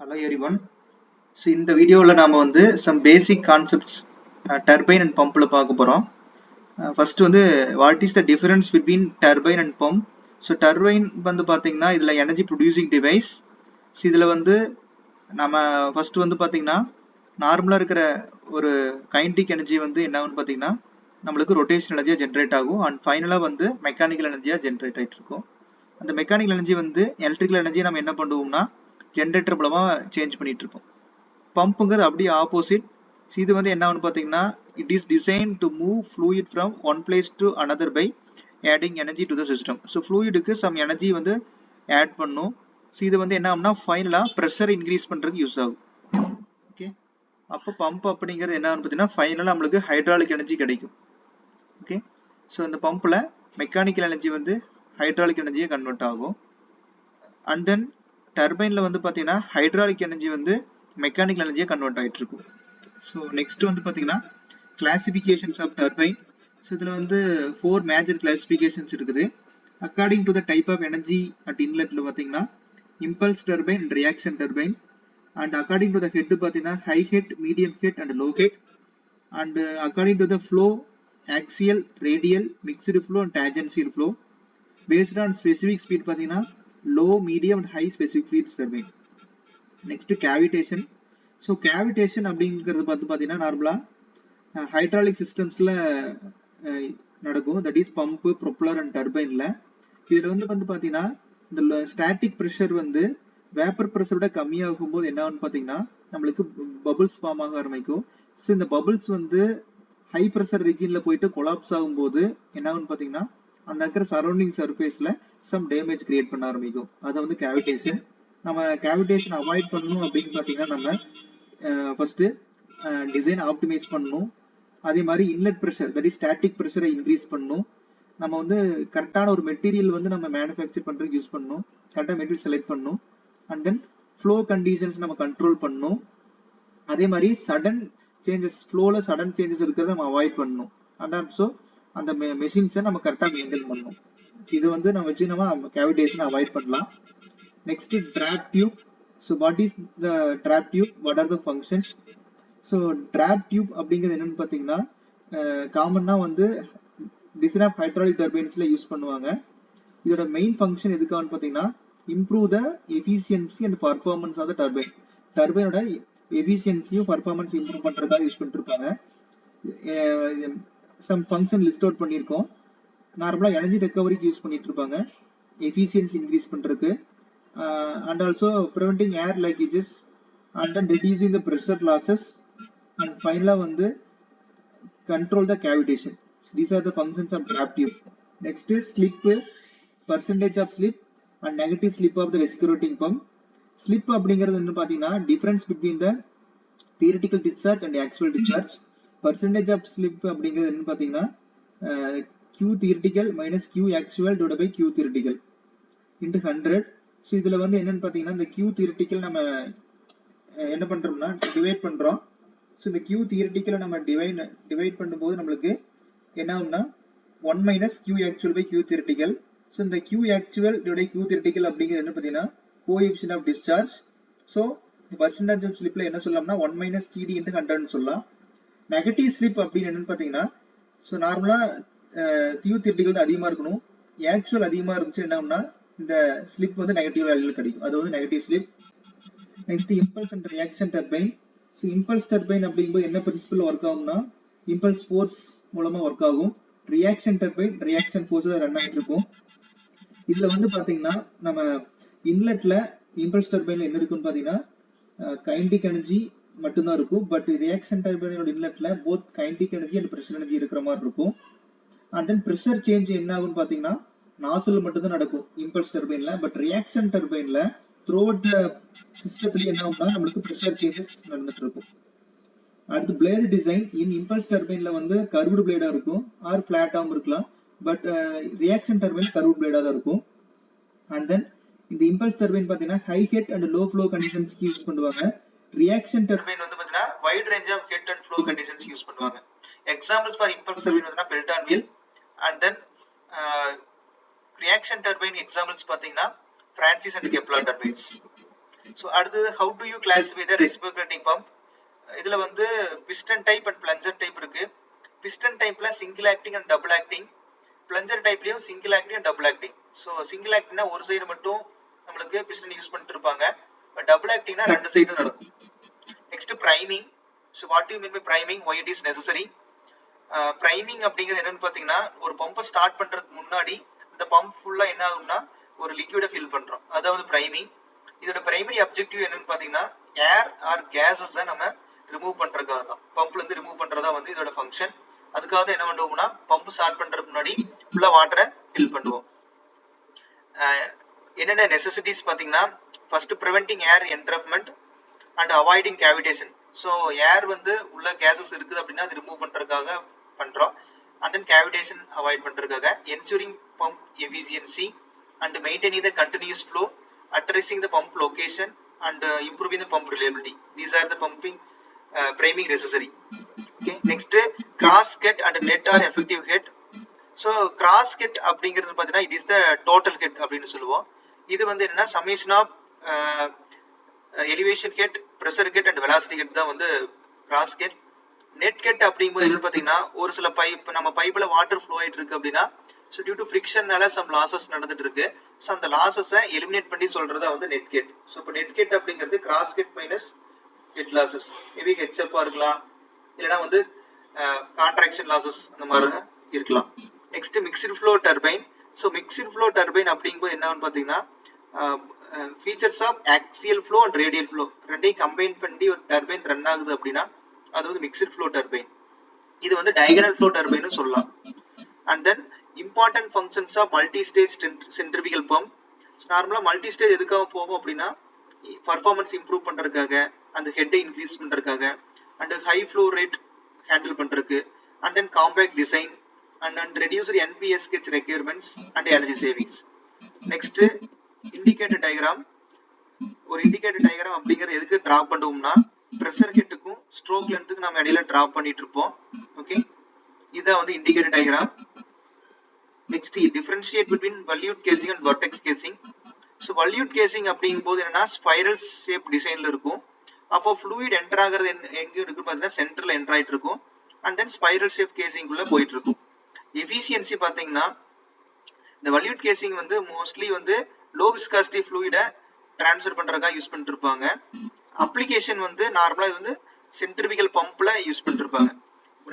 Hello everyone. So in the video நாம வந்து some basic concepts turbine and pumpல பார்க்க போறோம். First வந்து what is the difference between turbine and pump? So turbine வந்து பாத்தீங்கன்னா இதுல energy producing device. So இதுல வந்து நாம first வந்து பாத்தீங்கன்னா நார்மலா இருக்கிற ஒரு kinetic energy வந்து என்ன ஆகும்னு பாத்தீங்கன்னா நம்மளுக்கு rotational energy ஜெனரேட் ஆகும் and ஃபைனலா வந்து மெக்கானிக்கல் எனர்ஜியா ஜெனரேட் ஆயிட்டு இருக்கும். அந்த மெக்கானிக்கல் எனர்ஜி வந்து எலக்ட்ரிக்கல் எனர்ஜி நம்ம என்ன பண்ணுவோம்னா ஜெனரேட்டர் மூலமா சேஞ்ச் பண்ணிட்டு இருப்போம். பம்புங்கிறது அப்படியே ஆப்போசிட். இது வந்து என்ன ஆகும்னு பார்த்தீங்கன்னா it is design to move fluid from one place to another by adding energy to the system. So ஃப்ளூயிடுக்கு சம் எனர்ஜி வந்து ஆட் பண்ணும். ஸோ இது வந்து என்ன ஆகும்னா ஃபைனலாக ப்ரெஷர் இன்க்ரீஸ் பண்ணுறதுக்கு யூஸ் ஆகும். ஓகே, அப்போ பம்ப் அப்படிங்கிறது என்ன ஆகும்னு பார்த்தீங்கன்னா ஃபைனலாக நம்மளுக்கு ஹைட்ராலிக் எனர்ஜி கிடைக்கும். ஓகே, ஸோ இந்த பம்பில் மெக்கானிக்கல் எனர்ஜி வந்து ஹைட்ராலிக் எனர்ஜியை கன்வெர்ட் ஆகும். அண்ட் தென் டர்பைனில் வந்து பார்த்தீங்கன்னா ஹைட்ராலிக் எனர்ஜி வந்து மெக்கானிக்கல் எனர்ஜியை கன்வெர்ட் ஆகிட்டு இருக்கும். ஸோ நெக்ஸ்ட் வந்து பார்த்தீங்கன்னா கிளாசிஃபிகேஷன்ஸ் ஆஃப் டர்பைன். ஸோ இதில் வந்து 4 மேஜர் கிளாசிஃபிகேஷன்ஸ் இருக்குது. According to the type of energy at இன்லெட்டில் பார்த்தீங்கன்னா impulse turbine and reaction turbine. And according to the head பார்த்தீங்கன்னா high head, medium head and low head. And according to the flow axial, radial, mixed flow and tangential flow. Based on specific speed பார்த்தீங்கன்னா low, medium and high specific speed turbine. Next cavitation. So cavitation அப்படிங்கிறது பார்த்தீங்கன்னா நார்மலா hydraulic சிஸ்டம்ஸ்ல நடக்கும். That is pump, propeller and டர்பைன்ல. இதுல வந்து பாத்தீங்கன்னா இந்த ஸ்டாட்டிக் ப்ரெஷர் வந்து வேப்பர் ப்ரெஷரோட கம்மியாகும் போது என்ன ஆகும்னு பாத்தீங்கன்னா நம்மளுக்கு பபிள்ஸ் ஃபார்ம் ஆக ஆரம்பிக்கும். ஸோ இந்த பபிள்ஸ் வந்து ஹை ப்ரெஷர் ரீஜியன்ல போயிட்டு கொலாப்ஸ் ஆகும்போது என்ன ஆகும்னு பாத்தீங்கன்னா அந்த இருக்கிற சரௌண்டிங் சர்ஃபேஸ்ல சம் டேமேஜ் கிரியேட் பண்ண ஆரம்பிக்கும். அதை வந்து கேவிடேஷன். நம்ம கேவிடேஷன் அவாய்ட் பண்ணணும் அப்படின்னு பார்த்தீங்கன்னா நம்ம ஃபர்ஸ்ட் டிசைன் ஆப்டிமைஸ் பண்ணணும். அதே மாதிரி inlet pressure that is static ப்ரெஷரை இன்க்ரீஸ் பண்ணணும். நம்ம வந்து கரெக்டான ஒரு மெட்டீரியல் வந்து நம்ம மேனுஃபேக்சர் பண்ணுறதுக்கு யூஸ் பண்ணணும். கரெக்டாக மெட்டீரியல் செலக்ட் பண்ணணும். அண்ட் தென் ஃப்ளோ கண்டிஷன்ஸ் நம்ம கண்ட்ரோல் பண்ணணும். அதே மாதிரி சடன் சேஞ்சஸ், ஃப்ளோவில் சடன் சேஞ்சஸ் இருக்கிறத நம்ம அவாய்ட் பண்ணணும். அண்ட் ஆல்சோ அந்த மெஷின்ஸை நம்ம கரெக்டாக மெயின்டைன் பண்ணணும். இது வந்து நம்ம வச்சு நம்ம கேவிடேஷன் அவாய்ட் பண்ணலாம். Next drop tube. So what is the drop tube, what are the functions? So drop tube அப்படிங்கிறது என்னன்னு பார்த்தீங்கன்னா காமன்னா வந்து டிசைன் ஆஃப் ஹைட்ராலிக் டர்பைன்ஸ்ல யூஸ் பண்ணுவாங்க. இதோட மெயின் ஃபங்க்ஷன் எதுக்கான்னு பார்த்தீங்கன்னா improve the efficiency and performance of the turbine. டர்பைனோட எஃபிஷியன்சியும் பர்ஃபார்மன்ஸ் இம்ப்ரூவ் பண்றதுக்காக யூஸ் பண்ணிட்டு இருப்பாங்க. சம் ஃபங்க்ஷன் லிஸ்ட் அவுட் பண்ணியிருக்கோம். நார்மலா எனர்ஜி ரெக்கவரிக்கு யூஸ் பண்ணிட்டு இருப்பாங்க, எஃபிஷியன்சி இன்க்ரீஸ் பண்றதுக்கு, and also preventing air leakages and then reducing the pressure losses and ஃபைனலா வந்து control the cavitation. These are the functions of drop tube. Next slip, percentage of slip and negative slip of the reciprocating pump. Slip அப்படிங்கிறது என்ன பார்த்தீங்கன்னா difference between the theoretical discharge and actual discharge. Percentage of slip அப்படிங்கிறது என்ன பார்த்தீங்கன்னா Q theoretical minus Q actual divided by Q theoretical into 100. So இதுல வந்து என்னன்னு பார்த்தீங்கன்னா இந்த Q theoretical நம்ம என்ன பண்றோம்னா டிவைட் பண்றோம். ஸோ இந்த Q theoretical நம்ம டிவைட் பண்ணும்போது நம்மளுக்கு என்ன ஆகும்னா 1 minus Q actual by Q theoretical. So இந்த Q actual divided by Q theoretical அப்படிங்கிறது என்ன பார்த்தீங்கன்னா coefficient of discharge. So percentage of ஸ்லிப்ல என்ன சொல்லலாம்னா 1 minus CD into 100 சொல்லலாம். நெகட்டிவ் ஸ்லிப் அப்படின்னு என்னன்னு பார்த்தீங்கன்னா ஸோ நார்மலா Q theoretical அதிகமா இருக்கணும், ஆக்சுவல் அதிகமா இருந்துச்சு என்னன்னா இந்த ஸ்லிப் வந்து நெகட்டிவ் வேல்யூல கிடைக்கும். அது வந்து negative slip. Next impulse and reaction turbine. So impulse turbine அப்படிங்கும்போது என்ன பிரின்சிபல் ஒர்க் ஆகும்னா இம்பல்ஸ் ஃபோர்ஸ் மூலமா ஒர்க் ஆகும். ரியாக்ஷன் டர்பைன் ரியாக்ஷன் ஃபோர்ஸ்ல ரன் ஆகிட்டு இருக்கும். இதுல வந்து பாத்தீங்கன்னா நம்ம இன்லெட்ல இம்பல்ஸ் டர்பைன்ல என்ன இருக்குன்னு பாத்தீங்கன்னா கைனடிக் எனர்ஜி மட்டும்தான் இருக்கும். பட் ரியாக்ஷன் டர்பைனோட இன்லெட்ல both kinetic energy and pressure energy இருக்கிற மாதிரி இருக்கும். அண்ட் தென் ப்ரெஷர் சேஞ்ச் என்ன ஆகும்னு பாத்தீங்கன்னா நாசல் மட்டும் தான் நடக்கும் இம்பல்ஸ் டர்பைன்ல. பட் ரியாக்ஷன் டர்பைன்ல த்ரூ அவுட் த சிஸ்டத்துல என்ன ஆகும்னா நம்மளுக்கு ப்ரெஷர் சேஞ்சஸ் நடந்துட்டு இருக்கும். அடுத்து பிளேடு டிசைன். இன் இம்பல்ஸ் டர்பைன்ல வந்து கர்வ்டு பிளேடா இருக்கும் ஆர் பிளாட்டாவும் இருக்கலாம். பட் ரியாக்ஷன் டர்பைன் கர்வ்டு பிளேடா தான் இருக்கும். அண்ட் தென் இந்த இம்பல்ஸ் டர்பைன் பாத்தீங்கன்னா high head and low flow கண்டிஷன்ஸ்க்கு யூஸ் பண்ணுவாங்க. ரியாக்ஷன் டர்பைன் வந்து பாத்தீங்கன்னா wide range of head and flow conditions use பண்ணுவாங்க. எக்ஸாம்பிள்ஸ் ஃபார் இம்பல்ஸ் டர்பைன் வந்து Pelton wheel. And then reaction turbine examples பார்த்தீங்கன்னா Francis and Kaplan turbines. So அடுத்தது how do you classify the reciprocating pump? இதுல வந்து piston type and plunger type இருக்கு. piston typeல single acting and double acting, plunger typeலயும் single acting and double acting. So single actingனா ஒரு side மட்டும் நம்மளுக்கு piston use பண்ணிட்டு இருப்பாங்க, but double actingனா ரெண்டு சைடும் நடக்கும். Next priming. So what do you mean by priming? Why it is necessary? Priming அப்படிங்கிறது என்னன்னு பாத்தீங்கன்னா, ஒரு பம்பை ஸ்டார்ட் பண்றதுக்கு முன்னாடி இந்த பம்ப் ஃபுல்லா என்ன ஆகும்னா ஒரு லிக்விட ஃபில் பண்றோம், அதாவது பிரைமிங். இதோட பிரைமரி அப்ஜெக்டிவ் என்னன்னு பாத்தீங்கன்னா ஏர் ஆர் கேஸஸ் நம்ம ரிமூவ் பண்றதுக்காக தான், பம்ப்ல இருந்து ரிமூவ் பண்றதா வந்து இதோட ஃபங்க்ஷன். அதுக்காக தான் என்ன பண்ணுவோம்னா பம்ப் ஸ்டார்ட் பண்றதுக்கு முன்னாடி ஃபுல்லா வாட்டரை ஃபில் பண்ணுவோம். என்னென்ன நெசசிட்டிஸ் பாத்தீங்கன்னா, first preventing air entrapment and avoiding cavitation. So air வந்து உள்ள கேஸஸ் இருக்குது அப்படின்னா அது ரிமூவ் பண்றதுக்காக பண்றோம். அண்ட் தென் கேவிடேஷன் அவாய்ட் பண்றதுக்காக ensuring pump efficiency and maintaining the continuous flow, addressing the pump location and improving the pump reliability. These are the pumping priming necessary. Okay, next cross cut and net or effective head. So cross cut அப்படிங்கிறது பார்த்தீங்கன்னா it is the total head அப்படின்னு சொல்லுவோம். இது வந்து என்ன summation of elevation head, pressure head and velocity head தான் வந்து cross cut. net cut அப்படிங்கும்போது என்ன பார்த்தீங்கன்னா, ஒரு சில பைப் நம்ம பைப்ல வாட்டர் ஃப்ளோ ஆயிட்டு இருக்கு அப்படின்னா, ஸோ டியூ டு ஃப்ரிக்ஷன்னால சம் லாசஸ் நடந்துட்டு இருக்கு. ஸோ அந்த லாசஸை எலிமினேட் பண்ணி சொல்றதா வந்து நெட் கெட். ஸோ இப்போ நெட் கெட் அப்படிங்கிறது gross head minus head losses, maybe HF இருக்கலாம், இல்லைன்னா வந்து கான்ட்ராக்ஷன் லாசஸ் அந்த மாதிரி இருக்கலாம். Next mixed flow turbine. So mixed flow turbine அப்படிங்கும்போது என்னன்னு பார்த்தீங்கன்னா, features of axial flow and radial flow ரெண்டையும் கம்பைன் பண்ணி ஒரு டர்பைன் ரன் ஆகுது அப்படின்னா அது வந்து மிக்ஸ்டு ஃப்ளோ டர்பைன். இது வந்து டயகனல் ஃப்ளோ டர்பைன்னு சொல்லலாம். And then important functions of multi stage centrifugal pump. நார்மலா மல்டி ஸ்டேஜ் எதுக்காக போகும் அப்படின்னா பர்ஃபார்மன்ஸ் இம்ப்ரூவ் பண்றதுக்காக, அந்த ஹெட்டை இன்க்ரீஸ் பண்றதுக்காக, and high flow rate handle பண்றதுக்கு, and then compact design and reduced NPSH requirements and energy savings. Next indicator diagram. ஒரு இண்டிகேட்டர் டயக்ராம் அப்படிங்கிறது எதுக்கு டிரா பண்ணுவோம்னா, பிரஷர் ஹெட்டுக்கும் ஸ்ட்ரோக் லென்த்துக்கும் நம்ம இடையில டிரா பண்ணிட்டு இருப்போம். ஓகே, இதான் வந்து indicator diagram. Next differentiate between volute casing and vortex casing. So volute casing அப்படிங்கும் போது என்னன்னா ஸ்பைரல் ஷேப் டிசைன்ல இருக்கும். அப்போ ஃப்ளூயிட் என்டர் ஆகிறது எங்க இருக்கு பார்த்தீங்கன்னா சென்டர்ல என்டர் ஆயிட்டு இருக்கும், அண்ட் தென் ஸ்பைரல் ஷேப் கேசிங்குள்ள போயிட்டு இருக்கும். எஃபிஷியன்சி பார்த்தீங்கன்னா இந்த வல்யூட் கேசிங் வந்து மோஸ்ட்லி வந்து லோ விஸ்காசிட்டி ஃப்ளூயிடை டிரான்ஸ்ஃபர் பண்றதுக்காக யூஸ் பண்ணிட்டு இருப்பாங்க. அப்ளிகேஷன் வந்து நார்மலா இது வந்து சென்ட்ரிபிகல் பம்ப்ல யூஸ் பண்ணிட்டு இருப்பாங்க.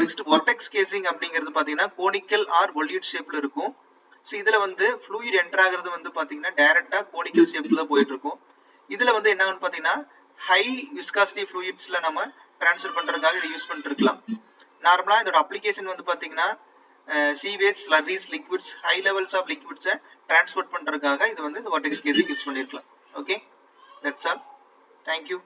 நெக்ஸ்ட் வர்டெக்ஸ் கேசிங் அப்படிங்கிறது பாத்தீங்கன்னா கோனிக்கல் ஆர் வல்யூட் ஷேப்ல இருக்கும். ஸோ இதுல வந்து ஃப்ளூயிட் என்டர் ஆகிறது வந்து பாத்தீங்கன்னா டைரக்டா கோனிக்கல் ஷேப்ல போயிட்டு இருக்கும். இதுல வந்து என்னன்னு பாத்தீங்கன்னா ஹை விஸ்காசிட்டி ஃப்ளூயிட்ஸ்ல நம்ம டிரான்ஸ்ஃபர் பண்றதுக்காக இதை யூஸ் பண்ணிட்டு இருக்கலாம். நார்மலா இதோட அப்ளிகேஷன் வந்து பாத்தீங்கன்னா sewage, slurries, liquids, high levels of லிக்விட்ஸை டிரான்ஸ்போர்ட் பண்றதுக்காக இது வந்து இந்த வர்டெக்ஸ் கேசிங் யூஸ் பண்ணிருக்கலாம். Okay, that's all. தேங்க்யூ.